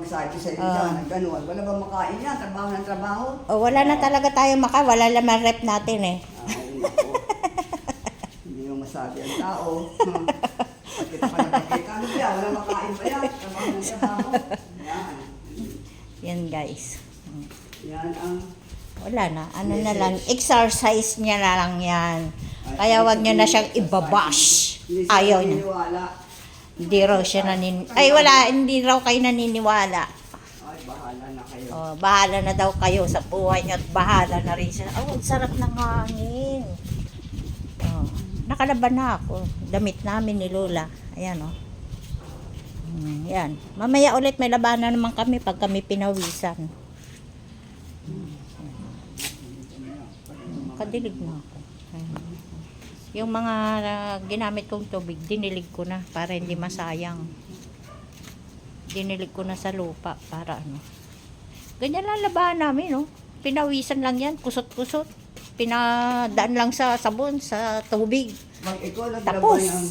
magsabi sa inyo dyan, gano'n. Wala ba makain yan? Trabaho ng trabaho? Oh, wala na talaga tayo wala laman rep natin eh. Ay, naku. Hindi mo masabi ang tao. Pag kita pa nakakita, ano ba yan? Wala makain ba yan? Trabaho ng trabaho. Yan. Yan guys. Yan ang... Wala na. Ano na lang. Exercise niya na lang yan. Kaya wag niyo na siyang ibabash. Ayaw niya. Hindi raw siya hindi raw kayo naniniwala. Ay, bahala na kayo. Oh, bahala na daw kayo sa buhay niyo at bahala na rin siya. Oh, ang sarap ng hangin. Oh, nakalaban na ako. Damit namin ni Lola. Ayan oh. Yan. Mamaya ulit may labanan naman kami pag kami pinawisan. Kadilig na ako. Yung mga ginamit kong tubig, dinilig ko na para hindi masayang. Dinilig ko na sa lupa para ano. Ganyan lang labahan namin, no? Pinawisan lang yan, kusot-kusot. Pinadaan lang sa sabon, sa tubig. Ikaw Tapos. naglabay ang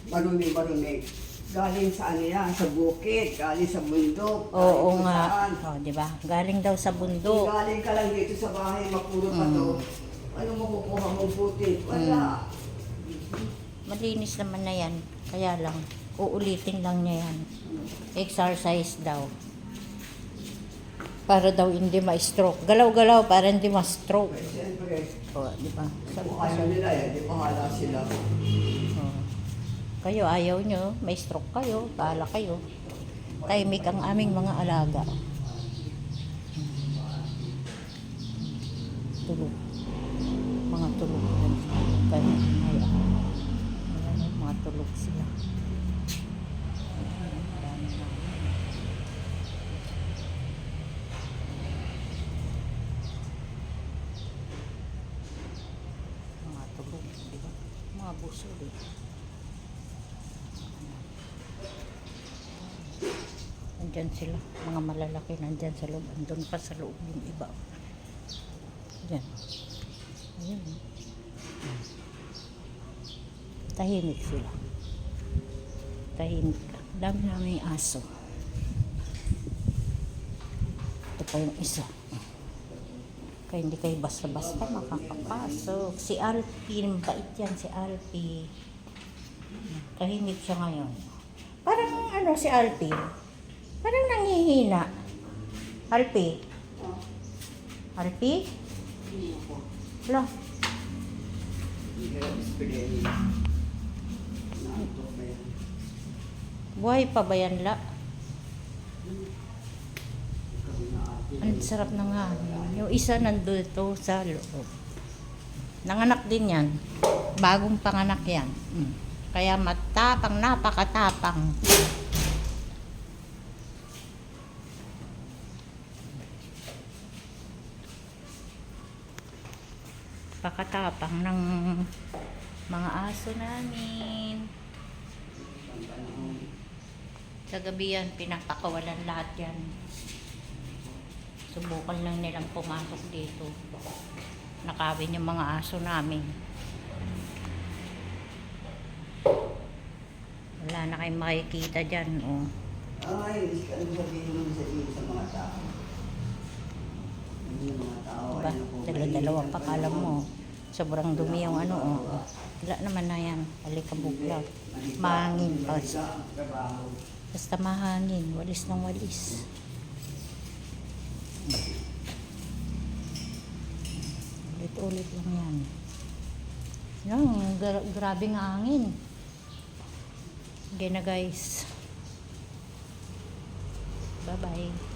marumi-marumi. Galing sa ano yan, sa bukid, galing sa bundok. Oo galing nga. saan. Oh, di ba? Galing daw sa bundok. Galing ka lang dito sa bahay, mapuro pa to. Ano makukuha mong puti? Wala. Malinis naman na yan. Kaya lang, uulitin lang niya yan. Exercise daw. Para daw hindi ma-stroke. Galaw-galaw para hindi ma-stroke. Eh, siyempre, O, di ba? kung ayaw nila eh, di bahala sila. Oh. Kayo, ayaw nyo. May stroke kayo. Bahala kayo. Tahimik ang aming mga alaga. Tulog. Mga tulog. Kaya, mga tulog sila. Mga tulog, di ba? Mga buso, di ba? Nandyan sila, mga malalaki nandyan sa loob. Andun pa sa loob yung iba. Yan. Ayan. Tahimik sila. Tahimik lang. Dami namin aso. Ito pa yung isa. Kaya hindi kayo basta-basta makakapasok. Si Alpi, bait yan si Alpi. Tahimik siya ngayon. Parang ano si Alpi? Parang nanghihina. Alpi? Alpi? Wala. Buhay pa ba yan, La? Ang sarap ng hangin. Yung isa nandito sa loob. Nanganak din yan. Bagong panganak yan. Kaya matapang, napakatapang. Pakatapang ng mga aso namin. Sa gabi yan, pinapakawalan lahat yan. Subukan lang nilang pumasok dito. Nakawin yung mga aso namin. Wala na kayong makikita dyan, oh. Ay, ano sabihin mo sa mga tao? Yung mga tao, Diba? Dalawang pakalam mo. Sobrang dumi yung ano, oh. Wala naman na yan. Alikabog lang. Mahangin pa. Basta mahangin. Walis ng walis. Ulit-ulit lang yan. Yan, grabing hangin. Okay na guys. Bye-bye.